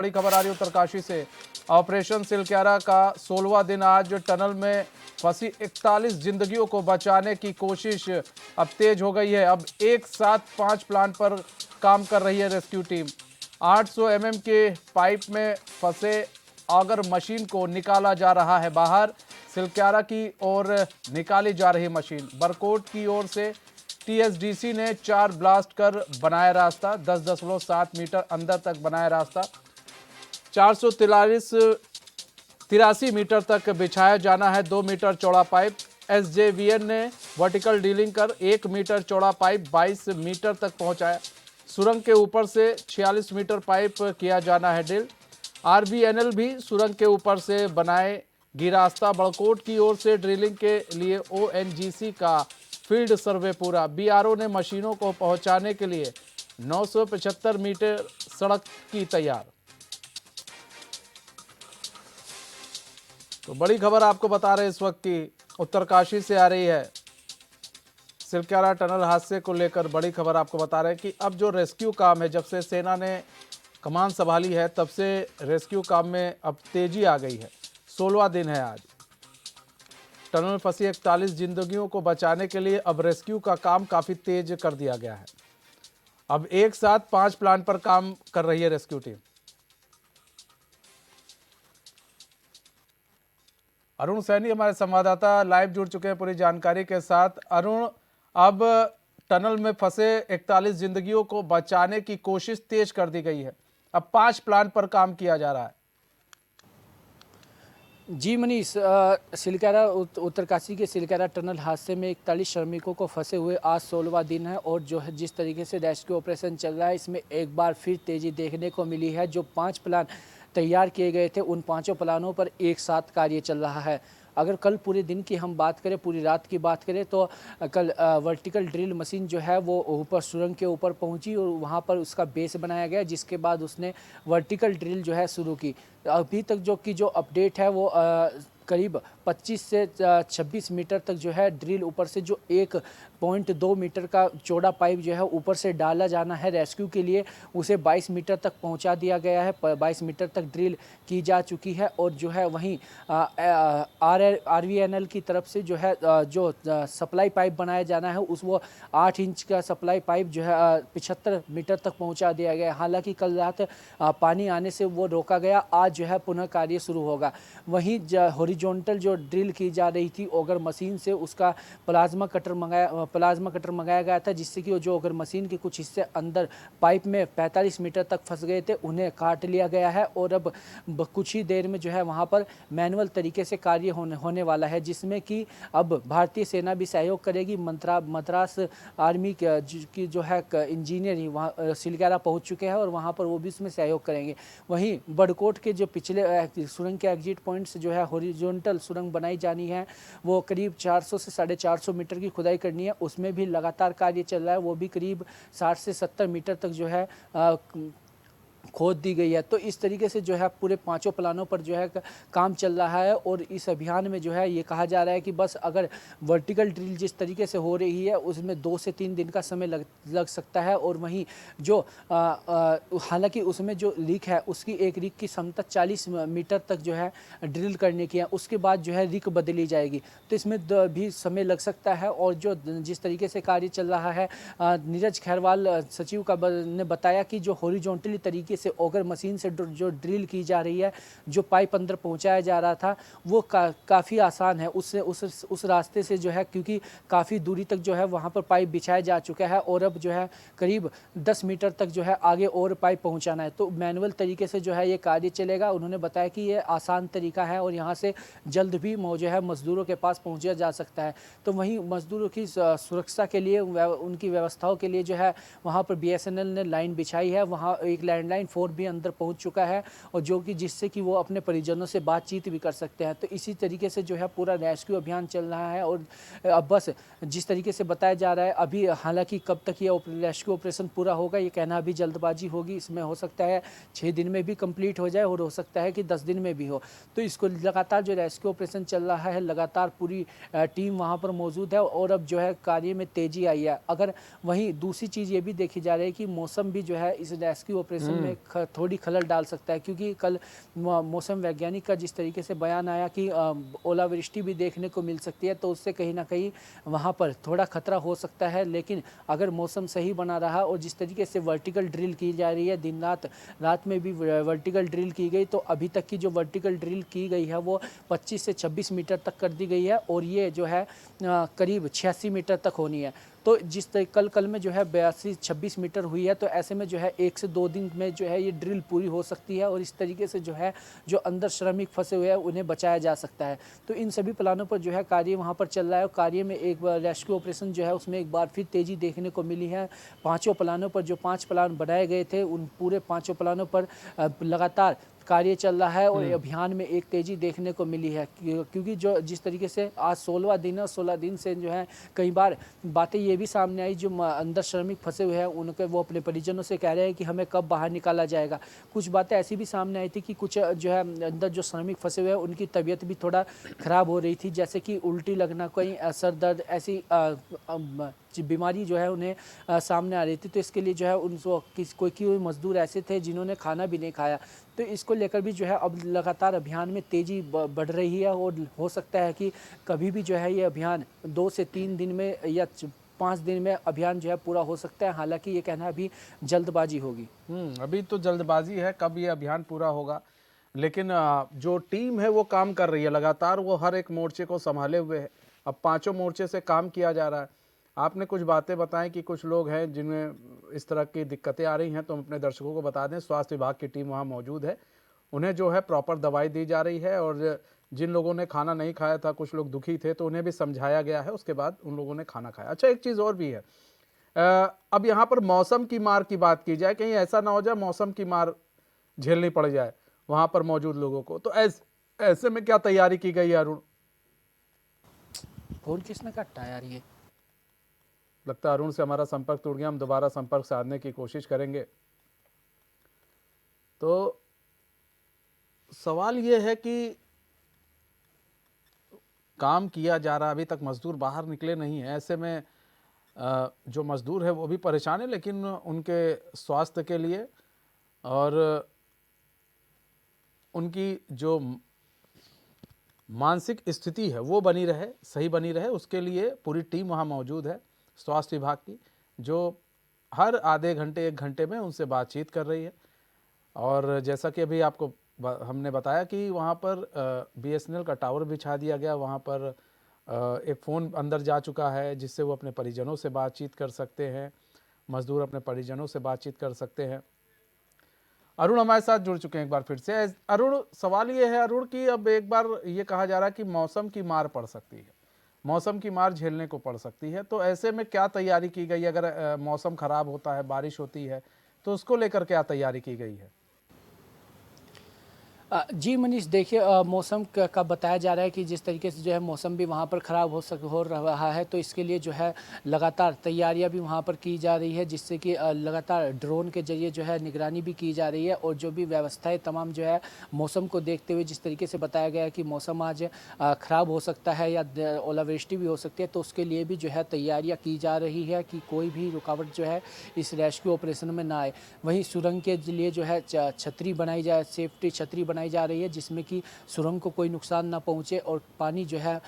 बड़ी खबर आ रही है उत्तरकाशी से। ऑपरेशन सिलक्यारा का 16वां दिन आज टनल में फंसी 41 जिंदगियों को बचाने की कोशिश अब तेज हो गई है। अब एक साथ 5 प्लांट पर काम कर रही है रेस्क्यू टीम। 800 mm के पाइप में फंसे ऑगर मशीन को निकाला जा रहा है बाहर। सिलक्यारा की ओर निकाली जा रही मशीन। बरकोट की ओर से टीएसडीसी ने 4 ब्लास्ट कर बनाया रास्ता। 10.7 मीटर अंदर तक बनाया रास्ता। 483 मीटर तक बिछाया जाना है। 2 मीटर चौड़ा पाइप। एसजेवीएन ने वर्टिकल ड्रिलिंग कर 1 मीटर चौड़ा पाइप 22 मीटर तक पहुंचाया। सुरंग के ऊपर से 46 मीटर पाइप किया जाना है ड्रिल। आरबीएनएल भी सुरंग के ऊपर से बनाएगी रास्ता। बड़कोट की ओर से ड्रिलिंग के लिए ओएनजीसी का फील्ड सर्वे पूरा। बीआरओ ने मशीनों को पहुंचाने के लिए 975 मीटर सड़क की तैयार। तो बड़ी खबर आपको बता रहे इस वक्त की उत्तरकाशी से आ रही है। सिलक्यारा टनल हादसे को लेकर बड़ी खबर आपको बता रहे हैं कि अब जो रेस्क्यू काम है, जब से सेना ने कमान संभाली है तब से रेस्क्यू काम में अब तेजी आ गई है। 16वां दिन है आज। टनल में फंसी 41 जिंदगियों को बचाने के लिए अब रेस्क्यू का काम काफी तेज कर दिया गया है। अब एक साथ 5 प्लांट पर काम कर रही है रेस्क्यू टीम। अरुण सैनी हमारे संवाददाता लाइव जुड़ चुके हैं पूरी जानकारी के साथ। अरुण, अब टनल में फंसे 41 जिंदगियों को बचाने की कोशिश तेज कर दी गई है। अब 5 प्लांट पर काम किया जा रहा है। जी मनीष, सिलक्यारा उत्तरकाशी के सिलक्यारा टनल हादसे में 41 श्रमिकों को फंसे हुए आज 16वां दिन है और जो है जिस तरीके से रेस्क्यू ऑपरेशन चल रहा है इसमें एक बार फिर तेजी देखने को मिली है। जो 5 प्लान तैयार किए गए थे उन 5 प्लानों पर एक साथ कार्य चल रहा है। अगर कल पूरे दिन की हम बात करें, पूरी रात की बात करें तो कल वर्टिकल ड्रिल मशीन जो है वो ऊपर सुरंग के ऊपर पहुंची और वहां पर उसका बेस बनाया गया, जिसके बाद उसने वर्टिकल ड्रिल जो है शुरू की। अभी तक जो अपडेट है वो करीब 25 से 26 मीटर तक जो है ड्रिल ऊपर से जो 1.2 मीटर का चौड़ा पाइप जो है ऊपर से डाला जाना है रेस्क्यू के लिए, उसे 22 मीटर तक पहुंचा दिया गया है। 22 मीटर तक ड्रिल की जा चुकी है और जो है वहीं आरवीएनएल की तरफ से जो है जो सप्लाई पाइप बनाया जाना है वो 8 इंच का सप्लाई पाइप जो है 75 मीटर तक पहुंचा दिया गया है। हालांकि कल रात पानी आने से वो रोका गया। आज जो है पुनः कार्य शुरू होगा। वहीं हॉरिजॉन्टल जो ड्रिल की जा रही थी ऑगर मशीन से, उसका प्लाज्मा कटर मंगाया गया था, जिससे कि जो ऑगर मशीन के कुछ हिस्से अंदर पाइप में 45 मीटर तक फंस गए थे उन्हें काट लिया गया है और अब कुछ ही देर में जो है वहां पर मैनुअल तरीके से कार्य होने वाला है, जिसमें कि अब भारतीय सेना भी सहयोग करेगी। मद्रास आर्मी की जो है इंजीनियर ही वहाँ सिलक्यारा पहुँच चुके हैं और वहाँ पर वो भी इसमें सहयोग करेंगे। वहीं बड़कोट के जो पिछले सुरंग के एग्जिट पॉइंट्स जो है हॉरिजॉन्टल सुरंग बनाई जानी है, वो करीब 400 से 450 मीटर की खुदाई करनी है। उसमें भी लगातार कार्य चल रहा है। वो भी करीब 60 से 70 मीटर तक जो है खोद दी गई है। तो इस तरीके से जो है पूरे 5 प्लानों पर जो है काम चल रहा है और इस अभियान में जो है ये कहा जा रहा है कि बस अगर वर्टिकल ड्रिल जिस तरीके से हो रही है उसमें 2 से 3 दिन का समय लग सकता है। और वहीं जो हालांकि उसमें जो लीक है उसकी एक लीक की क्षमता 40 मीटर तक जो है ड्रिल करने की है। उसके बाद जो है लीक बदली जाएगी, तो इसमें भी समय लग सकता है। और जो जिस तरीके से कार्य चल रहा है, नीरज खैरवाल सचिव ने बताया कि जो हॉरिजॉन्टली तरीके से ऑगर मशीन से जो ड्रिल की जा रही है, जो पाइप अंदर पहुंचाया जा रहा था वो काफ़ी आसान है। उस रास्ते से जो है, क्योंकि काफ़ी दूरी तक जो है वहाँ पर पाइप बिछाया जा चुका है और अब जो है करीब 10 मीटर तक जो है आगे और पाइप पहुंचाना है। तो मैनुअल तरीके से जो है ये कार्य चलेगा। उन्होंने बताया कि ये आसान तरीका है और यहाँ से जल्द भी जो है मजदूरों के पास पहुँचा जा सकता है। तो वहीं मजदूरों की सुरक्षा के लिए, उनकी व्यवस्थाओं के लिए जो है वहाँ पर बीएसएनएल ने लाइन बिछाई है। वहाँ एक लैंडलाइन फोन भी अंदर पहुंच चुका है और जो कि जिससे कि वो अपने परिजनों से बातचीत भी कर सकते हैं। तो इसी तरीके से जो है पूरा रेस्क्यू अभियान चल रहा है। और अब बस जिस तरीके से बताया जा रहा है अभी, हालांकि कब तक ये रेस्क्यू ऑपरेशन पूरा होगा ये कहना अभी जल्दबाजी होगी। इसमें हो सकता है 6 दिन में भी कंप्लीट हो जाए और हो सकता है कि 10 दिन में भी हो। तो इसको लगातार जो रेस्क्यू ऑपरेशन चल रहा है, लगातार पूरी टीम वहाँ पर मौजूद है और अब जो है कार्य में तेजी आई है। अगर वहीं दूसरी चीज़ ये भी देखी जा रही है कि मौसम भी जो है इस रेस्क्यू ऑपरेशन में में थोड़ी खलल डाल सकता है, क्योंकि कल मौसम वैज्ञानिक का जिस तरीके से बयान आया कि ओलावृष्टि भी देखने को मिल सकती है, तो उससे कहीं ना कहीं वहाँ पर थोड़ा खतरा हो सकता है। लेकिन अगर मौसम सही बना रहा और जिस तरीके से वर्टिकल ड्रिल की जा रही है, दिन रात में भी वर्टिकल ड्रिल की गई, तो अभी तक की जो वर्टिकल ड्रिल की गई है वो 25 से 26 मीटर तक कर दी गई है, और ये जो है करीब 86 मीटर तक होनी है। तो जिस कल में जो है 82-26 मीटर हुई है, तो ऐसे में जो है 1 से 2 दिन में जो है ये ड्रिल पूरी हो सकती है, और इस तरीके से जो है जो अंदर श्रमिक फंसे हुए हैं उन्हें बचाया जा सकता है। तो इन सभी प्लानों पर जो है कार्य वहाँ पर चल रहा है, और कार्य में एक बार रेस्क्यू ऑपरेशन जो है उसमें एक बार फिर तेज़ी देखने को मिली है। पाँचों प्लानों पर जो 5 प्लान बनाए गए थे, उन पूरे 5 प्लानों पर लगातार कार्य चल रहा है, और अभियान में एक तेजी देखने को मिली है, क्योंकि जो जिस तरीके से आज 16वां दिन है, 16 दिन से जो है कई बार बातें ये भी सामने आई, जो अंदर श्रमिक फंसे हुए हैं उनके वो अपने परिजनों से कह रहे हैं कि हमें कब बाहर निकाला जाएगा। कुछ बातें ऐसी भी सामने आई थी कि कुछ जो है अंदर जो श्रमिक फंसे हुए हैं उनकी तबीयत भी थोड़ा ख़राब हो रही थी, जैसे कि उल्टी लगना, कोई सर दर्द, ऐसी बीमारी जो है उन्हें सामने आ रही थी। तो इसके लिए जो है उनको कोई मजदूर ऐसे थे जिन्होंने खाना भी नहीं खाया। तो इसको लेकर भी जो है अब लगातार अभियान में तेज़ी बढ़ रही है, और हो सकता है कि कभी भी जो है ये अभियान 2 से 3 दिन में या 5 दिन में अभियान जो है पूरा हो सकता है। हालांकि ये कहना अभी जल्दबाजी होगी। अभी तो जल्दबाजी है, कब ये अभियान पूरा होगा। लेकिन जो टीम है वो काम कर रही है लगातार, वो हर एक मोर्चे को संभाले हुए है। अब 5 मोर्चे से काम किया जा रहा है। आपने कुछ बातें बताएं कि कुछ लोग हैं जिनमें इस तरह की दिक्कतें आ रही हैं, तो हम अपने दर्शकों को बता दें, स्वास्थ्य विभाग की टीम वहाँ मौजूद है। उन्हें जो है प्रॉपर दवाई दी जा रही है, और जिन लोगों ने खाना नहीं खाया था, कुछ लोग दुखी थे, तो उन्हें भी समझाया गया है। उसके बाद उन लोगों ने खाना खाया। अच्छा, एक चीज़ और भी है, अब यहाँ पर मौसम की मार की बात की जाए, कहीं ऐसा ना हो जाए मौसम की मार झेलनी पड़ जाए वहाँ पर मौजूद लोगों को, तो ऐसे में क्या तैयारी की गई है अरुण? फोन किसने काटा यार? ये लगता है अरुण से हमारा संपर्क टूट गया। हम दोबारा संपर्क साधने की कोशिश करेंगे। तो सवाल ये है कि काम किया जा रहा, अभी तक मजदूर बाहर निकले नहीं है। ऐसे में जो मजदूर है वो भी परेशान है, लेकिन उनके स्वास्थ्य के लिए और उनकी जो मानसिक स्थिति है वो बनी रहे, सही बनी रहे, उसके लिए पूरी टीम वहाँ मौजूद है स्वास्थ्य विभाग की, जो हर आधे घंटे 1 घंटे में उनसे बातचीत कर रही है। और जैसा कि अभी आपको हमने बताया कि वहाँ पर BSNL का टावर बिछा दिया गया, वहाँ पर एक फ़ोन अंदर जा चुका है जिससे वो अपने परिजनों से बातचीत कर सकते हैं, मज़दूर अपने परिजनों से बातचीत कर सकते हैं। अरुण हमारे साथ जुड़ चुके हैं एक बार फिर से। अरुण, सवाल ये है अरुण कि अब एक बार ये कहा जा रहा है कि मौसम की मार पड़ सकती है, मौसम की मार झेलने को पड़ सकती है, तो ऐसे में क्या तैयारी की गई? अगर मौसम खराब होता है, बारिश होती है, तो उसको लेकर क्या तैयारी की गई है? जी मनीष, देखिए मौसम का बताया जा रहा है कि जिस तरीके से जो है मौसम भी वहाँ पर ख़राब हो रहा है, तो इसके लिए जो है लगातार तैयारियां भी वहाँ पर की जा रही है, जिससे कि लगातार ड्रोन के जरिए जो है निगरानी भी की जा रही है, और जो भी व्यवस्थाएं तमाम जो है मौसम को देखते हुए जिस तरीके से बताया गया है कि मौसम आज ख़राब हो सकता है या ओलावृष्टि भी हो सकती है, तो उसके लिए भी जो है तैयारियाँ की जा रही है कि कोई भी रुकावट जो है इस रेस्क्यू ऑपरेशन में ना आए। वहीं सुरंग के लिए जो है छतरी बनाई जाए, सेफ्टी छतरी बनाई जा रही है, जिसमें कि सुरंग को कोई नुकसान ना पहुंचे, और पानी जो है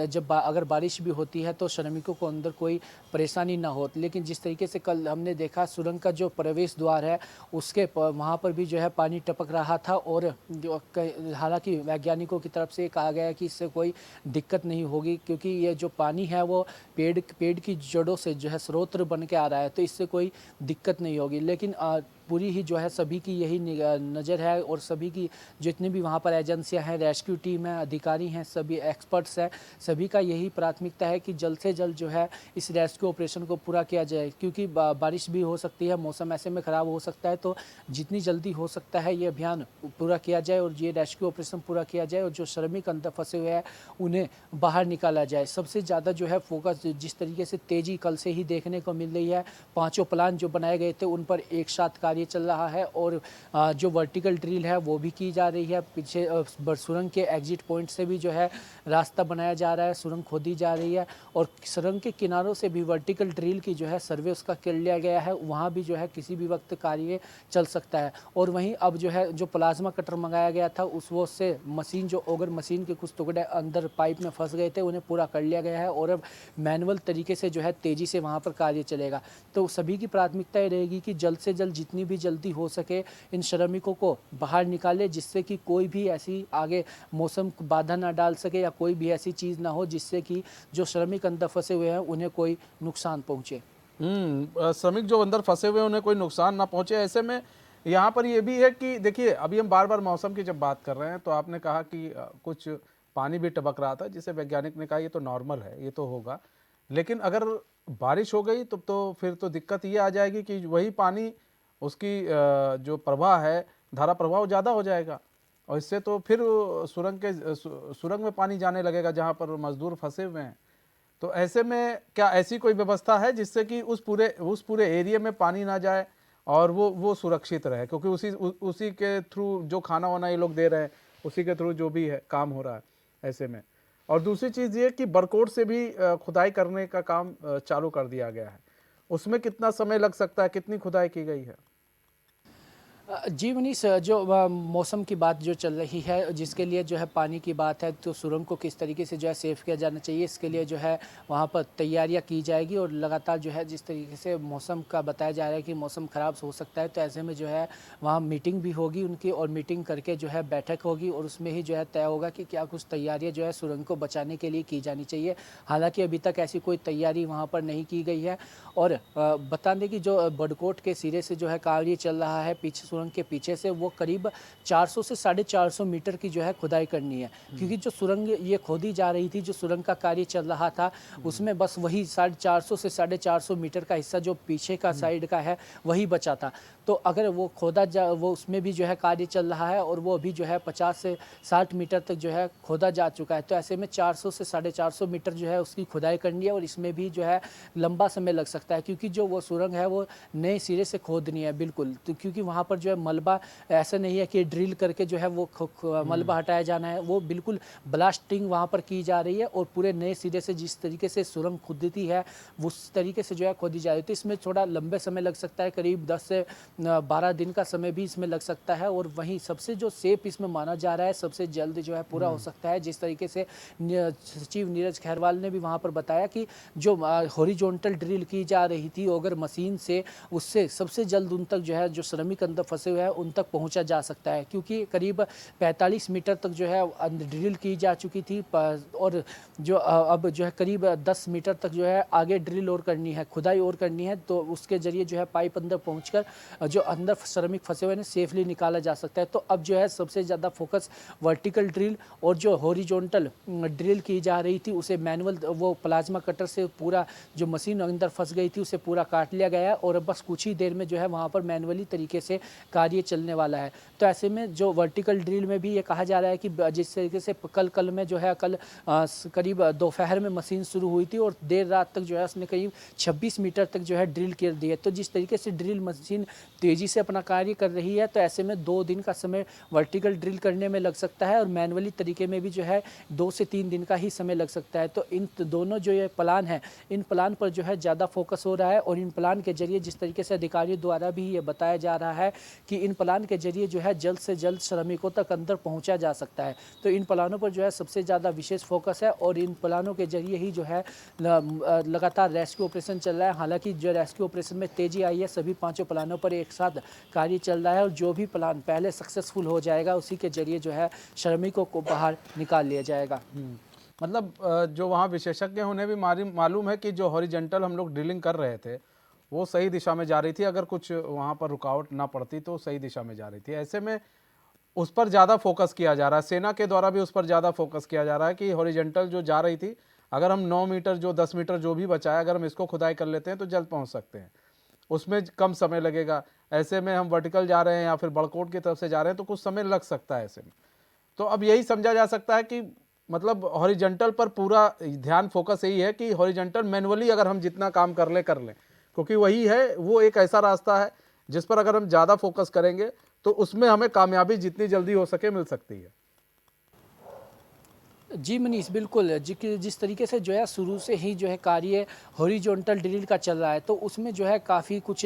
जब अगर बारिश भी होती है तो श्रमिकों को अंदर कोई परेशानी ना हो। लेकिन जिस तरीके से कल हमने देखा, सुरंग का जो प्रवेश द्वार है उसके वहाँ पर भी जो है पानी टपक रहा था, और हालांकि वैज्ञानिकों की तरफ से कहा गया है कि इससे कोई दिक्कत नहीं होगी, क्योंकि ये जो पानी है वो पेड़ की जड़ों से जो है स्रोत बन के आ रहा है, तो इससे कोई दिक्कत नहीं होगी। लेकिन पूरी ही जो है सभी की यही नज़र है, और सभी की जितनी भी वहाँ पर एजेंसियां हैं, रेस्क्यू टीम है, अधिकारी हैं, सभी एक्सपर्ट्स हैं, सभी का यही प्राथमिकता है कि जल्द से जल्द जो है इस रेस्क्यू ऑपरेशन को पूरा किया जाए, क्योंकि बारिश भी हो सकती है, मौसम ऐसे में ख़राब हो सकता है। तो जितनी जल्दी हो सकता है ये अभियान पूरा किया जाए और ये रेस्क्यू ऑपरेशन पूरा किया जाए, और जो श्रमिक अंदर फंसे हुए हैं उन्हें बाहर निकाला जाए। सबसे ज़्यादा जो है फोकस जिस तरीके से तेज़ी कल से ही देखने को मिल रही है, 5 प्लान जो बनाए गए थे उन पर एक साथ कार्य कार्य चल रहा है और जो वर्टिकल ड्रिल है वो भी की जा रही है। पीछे सुरंग के एग्जिट पॉइंट से भी जो है रास्ता बनाया जा रहा है, सुरंग खोदी जा रही है और सुरंग के किनारों से भी वर्टिकल ड्रिल की जो है सर्वे उसका कर लिया गया है। वहाँ भी जो है किसी भी वक्त कार्य चल सकता है। और वहीं अब जो है जो प्लाज्मा कटर मंगाया गया था उस वो से मशीन जो ऑगर मशीन के कुछ टुकड़े अंदर पाइप में फंस गए थे उन्हें पूरा कर लिया गया है और अब मैनुअल तरीके से जो है तेज़ी से वहाँ पर कार्य चलेगा। तो सभी की प्राथमिकता ये रहेगी कि जल्द से जल्द जितनी भी जल्दी हो सके इन श्रमिकों को बाहर निकाले, जिससे कि कोई भी ऐसी आगे मौसम बाधा ना डाल सके या कोई भी ऐसी चीज़ ना हो जिससे कि जो श्रमिक अंदर फंसे हुए हैं उन्हें कोई नुकसान पहुँचे। श्रमिक जो अंदर फंसे हुए हैं उन्हें कोई नुकसान ना पहुंचे। ऐसे में यहाँ पर ये भी है कि देखिए अभी हम बार बार मौसम की जब बात कर रहे हैं तो आपने कहा कि कुछ पानी भी टपक रहा था, जिसे वैज्ञानिक ने कहा ये तो नॉर्मल है, ये तो होगा। लेकिन अगर बारिश हो गई तो फिर तो दिक्कत ये आ जाएगी कि वही पानी उसकी जो प्रवाह है, धारा प्रवाह ज़्यादा हो जाएगा और इससे तो फिर सुरंग में पानी जाने लगेगा जहाँ पर मजदूर फंसे हुए हैं। तो ऐसे में क्या ऐसी कोई व्यवस्था है जिससे कि उस पूरे एरिया में पानी ना जाए और वो सुरक्षित रहे, क्योंकि उसी के थ्रू जो खाना वाना ये लोग दे रहे हैं, उसी के थ्रू जो भी है काम हो रहा है ऐसे में। और दूसरी चीज़ ये कि बरकोट से भी खुदाई करने का काम चालू कर दिया गया है। उसमें कितना समय लग सकता है, कितनी खुदाई की गई है? जी मनीष, जो मौसम की बात जो चल रही है जिसके लिए जो है पानी की बात है, तो सुरंग को किस तरीके से जो है सेव किया जाना चाहिए इसके लिए जो है वहाँ पर तैयारियाँ की जाएगी। और लगातार जो है जिस तरीके से मौसम का बताया जा रहा है कि मौसम ख़राब हो सकता है, तो ऐसे में जो है वहाँ मीटिंग भी होगी उनकी और मीटिंग करके जो है बैठक होगी और उसमें ही जो है तय होगा कि क्या कुछ तैयारियाँ जो है सुरंग को बचाने के लिए की जानी चाहिए। हालाँकि अभी तक ऐसी कोई तैयारी वहाँ पर नहीं की गई है। और बता दें कि जो बड़कोट के सिरे से जो है कार्य चल रहा है पीछे सुरंग के पीछे से, वो करीब 400 से 450 मीटर की जो है खुदाई करनी है। क्योंकि जो सुरंग ये खोदी जा रही थी, जो सुरंग का कार्य चल रहा था, उसमें बस वही 450 से 450 मीटर का हिस्सा जो पीछे का साइड का है वही बचा था। तो अगर वो खोदा वो उसमें भी जो है कार्य चल रहा है और वो अभी जो है 50 से 60 मीटर तक जो है खोदा जा चुका है। तो ऐसे में 400 से 450 मीटर जो है उसकी खुदाई करनी है और इसमें भी जो है लंबा समय लग सकता है, क्योंकि जो वो सुरंग है वो नए सिरे से खोदनी है बिल्कुल। तो क्योंकि वहाँ पर जो है मलबा ऐसा नहीं है कि ड्रिल करके जो है वो मलबा हटाया जाना है, वो बिल्कुल ब्लास्टिंग वहाँ पर की जा रही है और पूरे नए सिरे से जिस तरीके से सुरंग खुदती है उस तरीके से जो है खोदी जा रही है। तो इसमें थोड़ा लंबे समय लग सकता है, करीब 10 से 12 दिन का समय भी इसमें लग सकता है। और वहीं सबसे जो सेफ इसमें माना जा रहा है, सबसे जल्द जो है पूरा हो सकता है, जिस तरीके से सचिव नीरज खैरवाल ने भी वहाँ पर बताया कि जो हॉरिजॉन्टल ड्रिल की जा रही थी ऑगर मशीन से, उससे सबसे जल्द उन तक जो है जो श्रमिक अंदर फंसे हुए हैं उन तक पहुंचा जा सकता है। क्योंकि करीब 45 मीटर तक जो है ड्रिल की जा चुकी थी और जो अब जो है करीब 10 मीटर तक जो है आगे ड्रिल और करनी है, खुदाई और करनी है। तो उसके जरिए जो है पाइप अंदर पहुंचकर जो अंदर श्रमिक फंसे हुए हैं सेफली निकाला जा सकता है। तो अब जो है सबसे ज़्यादा फोकस वर्टिकल ड्रिल और जो हॉरिजॉन्टल ड्रिल की जा रही थी उसे मैनुअल वो प्लाज्मा कटर से पूरा जो मशीन अंदर फंस गई थी उसे पूरा काट लिया गया है और बस कुछ ही देर में जो है वहाँ पर मैनुअली तरीके से कार्य चलने वाला है। तो ऐसे में जो वर्टिकल ड्रिल में भी ये कहा जा रहा है कि जिस तरीके से कल में जो है कल करीब दोपहर में मशीन शुरू हुई थी और देर रात तक जो है उसने करीब 26 मीटर तक जो है ड्रिल कर दी है। तो जिस तरीके से ड्रिल मशीन तेज़ी से अपना कार्य कर रही है, तो ऐसे में 2 दिन का समय वर्टिकल ड्रिल करने में लग सकता है और मैनुअली तरीके में भी जो है 2 से 3 दिन का ही समय लग सकता है। तो इन दोनों जो ये प्लान है, इन प्लान पर जो है ज़्यादा फोकस हो रहा है और इन प्लान के जरिए जिस तरीके से अधिकारियों द्वारा भी ये बताया जा रहा है कि इन प्लान के जरिए जो है जल्द से जल्द श्रमिकों तक अंदर पहुंचा जा सकता है। तो इन प्लानों पर जो है सबसे ज़्यादा विशेष फोकस है और इन प्लानों के जरिए ही जो है लगातार रेस्क्यू ऑपरेशन चल रहा है। हालांकि जो रेस्क्यू ऑपरेशन में तेज़ी आई है, सभी 5 प्लानों पर एक साथ कार्य चल रहा है और जो भी प्लान पहले सक्सेसफुल हो जाएगा उसी के जरिए जो है श्रमिकों को बाहर निकाल लिया जाएगा। मतलब जो वहाँ विशेषज्ञ हैं उन्हें भी मालूम है कि जो हॉरिजॉन्टल हम लोग ड्रिलिंग कर रहे थे वो सही दिशा में जा रही थी, अगर कुछ वहाँ पर रुकावट ना पड़ती तो सही दिशा में जा रही थी। ऐसे में उस पर ज़्यादा फोकस किया जा रहा है, सेना के द्वारा भी उस पर ज़्यादा फोकस किया जा रहा है कि हॉरिजॉन्टल जो जा रही थी, अगर हम 9 मीटर जो 10 मीटर जो भी बचा है, अगर हम इसको खुदाई कर लेते हैं तो जल्द पहुँच सकते हैं, उसमें कम समय लगेगा। ऐसे में हम वर्टिकल जा रहे हैं या फिर बड़कोट की तरफ से जा रहे हैं तो कुछ समय लग सकता है ऐसे में। तो अब यही समझा जा सकता है कि मतलब हॉरिजॉन्टल पर पूरा ध्यान फोकस यही है कि हॉरिजॉन्टल मैनुअली अगर हम जितना काम कर लें, क्योंकि वही है, वो एक ऐसा रास्ता है जिस पर अगर हम ज़्यादा फोकस करेंगे तो उसमें हमें कामयाबी जितनी जल्दी हो सके मिल सकती है। जी मनीष, बिल्कुल जिस तरीके से जो है शुरू से ही जो है कार्य हॉरिजॉन्टल ड्रिल का चल रहा है, तो उसमें जो है काफ़ी कुछ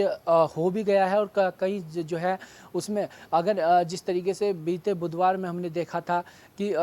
हो भी गया है, और कई जो है उसमें अगर जिस तरीके से बीते बुधवार में हमने देखा था कि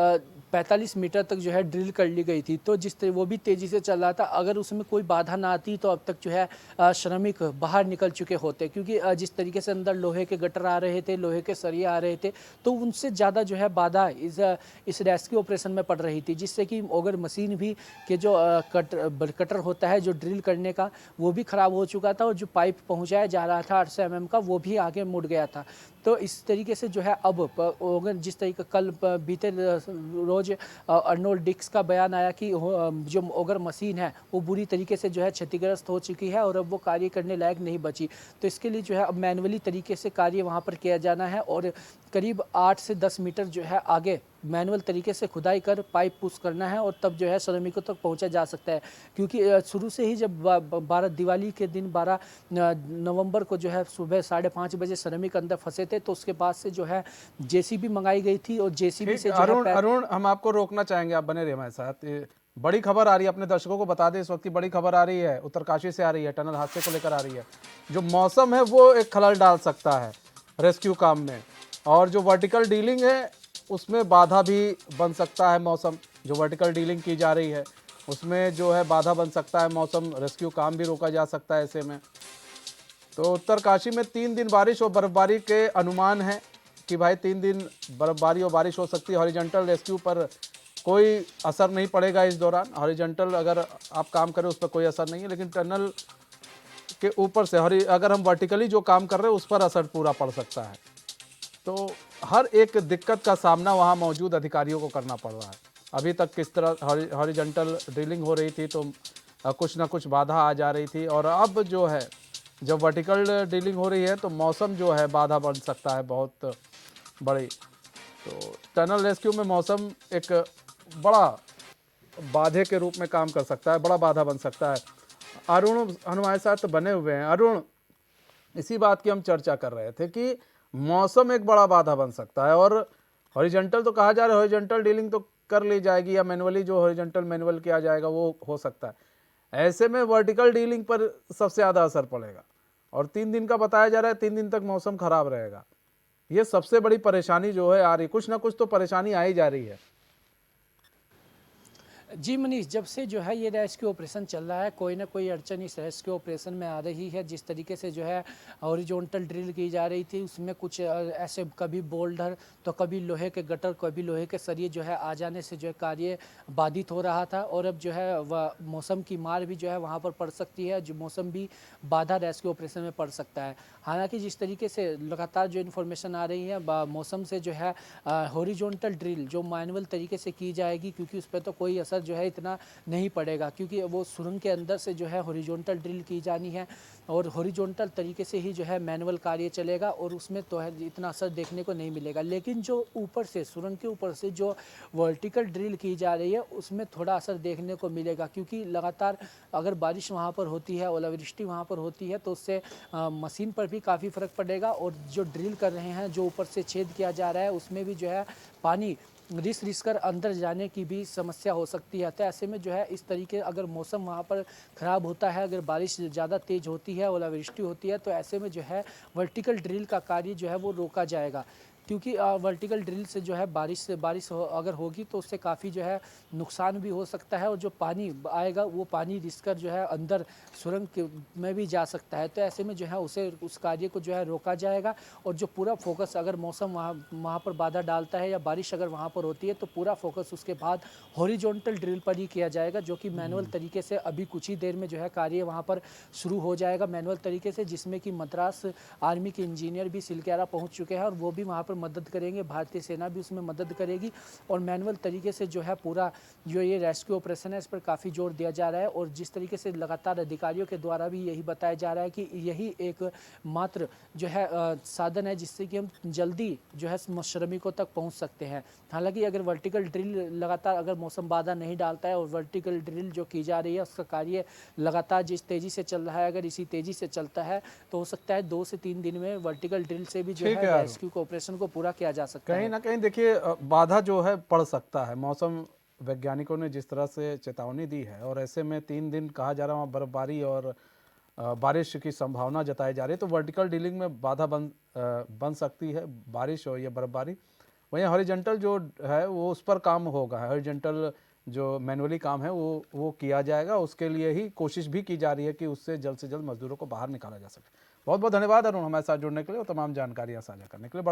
45 मीटर तक जो है ड्रिल कर ली गई थी, तो वो भी तेज़ी से चल रहा था। अगर उसमें कोई बाधा ना आती तो अब तक जो है श्रमिक बाहर निकल चुके होते, क्योंकि जिस तरीके से अंदर लोहे के गटर आ रहे थे, लोहे के सरिये आ रहे थे, तो उनसे ज़्यादा जो है बाधा इस रेस्क्यू ऑपरेशन में पड़ रही थी, जिससे कि अगर मशीन भी के जो कटर होता है जो ड्रिल करने का, वो भी ख़राब हो चुका था, और जो पाइप पहुंचाया जा रहा था 800 mm का, वो भी आगे मुड़ गया था। तो इस तरीके से जो है अब अगर जिस तरीके कल बीते रोज अर्नोल्ड डिक्स का बयान आया कि जो ओगर मशीन है वो बुरी तरीके से जो है क्षतिग्रस्त हो चुकी है और अब वो कार्य करने लायक नहीं बची, तो इसके लिए जो है अब मैनुअली तरीके से कार्य वहाँ पर किया जाना है, और करीब 8 से 10 मीटर जो है आगे मैनुअल तरीके से खुदाई कर पाइप पुश करना है, और तब जो है श्रमिकों तक पहुंचा जा सकता है। क्योंकि शुरू से ही जब 12 दिवाली के दिन 12 नवंबर को जो है सुबह 5:30 बजे श्रमिक अंदर फंसे थे, तो उसके बाद से जो है जेसीबी मंगाई गई थी, और जेसीबी से जो है अरुण, हम आपको रोकना चाहेंगे, आप बने रहिए हमारे साथ। ये बड़ी खबर आ रही है, अपने दर्शकों को बता दें, इस वक्त की बड़ी खबर आ रही है, उत्तरकाशी से आ रही है, टनल हादसे को लेकर आ रही है। जो मौसम है वो एक खलल डाल सकता है रेस्क्यू काम में, और जो वर्टिकल डीलिंग है उसमें बाधा भी बन सकता है मौसम। जो वर्टिकल डीलिंग की जा रही है उसमें जो है बाधा बन सकता है मौसम, रेस्क्यू काम भी रोका जा सकता है ऐसे में। तो उत्तरकाशी में 3 दिन बारिश और बर्फबारी के अनुमान है कि भाई 3 दिन बर्फबारी और बारिश हो सकती है। हॉरिजॉन्टल रेस्क्यू पर कोई असर नहीं पड़ेगा इस दौरान। हॉरिजॉन्टल अगर आप काम करें उस पर कोई असर नहीं है, लेकिन टनल के ऊपर से अगर हम वर्टिकली जो काम कर रहे हैं उस पर असर पूरा पड़ सकता है। तो हर एक दिक्कत का सामना वहाँ मौजूद अधिकारियों को करना पड़ रहा है। अभी तक किस तरह हॉरिजॉन्टल ड्रिलिंग हो रही थी तो कुछ ना कुछ बाधा आ जा रही थी, और अब जो है जब वर्टिकल ड्रिलिंग हो रही है तो मौसम जो है बाधा बन सकता है बहुत बड़ी। तो टनल रेस्क्यू में मौसम एक बड़ा बाधे के रूप में काम कर सकता है, बड़ा बाधा बन सकता है। अरुण हमारे साथ बने हुए हैं। अरुण, इसी बात की हम चर्चा कर रहे थे कि मौसम एक बड़ा बाधा बन सकता है, और हॉरिजॉन्टल तो कहा जा रहा है, हॉरिजॉन्टल डीलिंग तो कर ली जाएगी या मैनुअली जो हॉरिजॉन्टल मैनुअल किया जाएगा वो हो सकता है। ऐसे में वर्टिकल डीलिंग पर सबसे ज़्यादा असर पड़ेगा, और 3 दिन का बताया जा रहा है, 3 दिन तक मौसम खराब रहेगा। ये सबसे बड़ी परेशानी जो है आ रही, कुछ ना कुछ तो परेशानी आई जा रही है। जी मनीष, जब से जो है ये रेस्क्यू ऑपरेशन चल रहा है, कोई ना कोई अड़चन इस रेस्क्यू ऑपरेशन में आ रही है। जिस तरीके से जो है हॉरिजॉन्टल ड्रिल की जा रही थी, उसमें कुछ ऐसे कभी बोल्डर तो कभी लोहे के गटर, कभी लोहे के सरिये जो है आ जाने से जो है कार्य बाधित हो रहा था, और अब जो है वह मौसम की मार भी जो है वहाँ पर पड़ सकती है, जो मौसम भी बाधा रेस्क्यू ऑपरेशन में पड़ सकता है। हालांकि जिस तरीके से लगातार जो इन्फॉर्मेशन आ रही है मौसम से, जो है हॉरिजॉन्टल ड्रिल जो मैनुअल तरीके से की जाएगी, क्योंकि उस पर तो कोई असर जो है इतना नहीं पड़ेगा, क्योंकि वो सुरंग के अंदर से जो है हॉरिजॉन्टल ड्रिल की जानी है, और हॉरिजॉन्टल तरीके से ही जो है मैनुअल कार्य चलेगा, और उसमें तो है इतना असर देखने को नहीं मिलेगा। लेकिन जो ऊपर से सुरंग के ऊपर से जो वर्टिकल ड्रिल की जा रही है उसमें थोड़ा असर देखने को मिलेगा, क्योंकि लगातार अगर बारिश वहाँ पर होती है, ओलावृष्टि वहाँ पर होती है, तो उससे मशीन पर भी काफ़ी फ़र्क पड़ेगा, और जो ड्रिल कर रहे हैं, जो ऊपर से छेद किया जा रहा है, उसमें भी जो है पानी रिस कर अंदर जाने की भी समस्या हो सकती है। तो ऐसे में जो है इस तरीके अगर मौसम वहाँ पर ख़राब होता है, अगर बारिश ज़्यादा तेज़ होती है, ओलावृष्टि होती है, तो ऐसे में जो है वर्टिकल ड्रिल का कार्य जो है वो रोका जाएगा, क्योंकि वर्टिकल ड्रिल से जो है बारिश अगर होगी तो उससे काफ़ी जो है नुकसान भी हो सकता है, और जो पानी आएगा वो पानी रिस कर जो है अंदर सुरंग में भी जा सकता है। तो ऐसे में जो है उस कार्य को जो है रोका जाएगा, और जो पूरा फोकस अगर मौसम वहाँ पर बाधा डालता है या बारिश अगर वहाँ पर होती है, तो पूरा फोकस उसके बाद हॉरिजॉन्टल ड्रिल पर ही किया जाएगा, जो कि मैनुअल तरीके से अभी कुछ ही देर में जो है कार्य वहाँ पर शुरू हो जाएगा मैनुअल तरीके से, जिसमें कि मद्रास आर्मी के इंजीनियर भी सिलक्यारा पहुँच चुके हैं, और वो भी वहाँ पर मदद करेंगे, भारतीय सेना भी उसमें मदद करेगी और मैनुअल तरीके से जो है पूरा जो ये रेस्क्यू ऑपरेशन है इस पर काफ़ी जोर दिया जा रहा है। और जिस तरीके से लगातार अधिकारियों के द्वारा भी यही बताया जा रहा है कि यही एक मात्र जो है साधन है जिससे कि हम जल्दी जो है श्रमिकों तक पहुंच सकते हैं। हालांकि अगर वर्टिकल ड्रिल लगातार अगर मौसम बाधा नहीं डालता है और वर्टिकल ड्रिल जो की जा रही है उसका कार्य लगातार जिस तेज़ी से चल रहा है, अगर इसी तेज़ी से चलता है तो हो सकता है 2 से 3 दिन में वर्टिकल ड्रिल से भी जो ठीक है है यार। रेस्क्यू को ऑपरेशन को पूरा किया जा सकता है। कहीं ना कहीं देखिए बाधा जो है पड़ सकता है। मौसम वैज्ञानिकों ने जिस तरह से चेतावनी दी है और ऐसे में 3 दिन कहा जा रहा है वहाँ बर्फबारी और बारिश की संभावना जताई जा रही है, तो वर्टिकल डीलिंग में बाधा बन सकती है बारिश और ये बर्फबारी। वहीं हॉरिजॉन्टल जो है वो उस पर काम होगा, हॉरिजॉन्टल जो मैनुअली काम है वो किया जाएगा। उसके लिए ही कोशिश भी की जा रही है कि उससे जल्द से जल्द मजदूरों को बाहर निकाला जा सके। बहुत बहुत धन्यवाद अरुण हमारे साथ जुड़ने के लिए और तमाम जानकारियाँ साझा करने के लिए।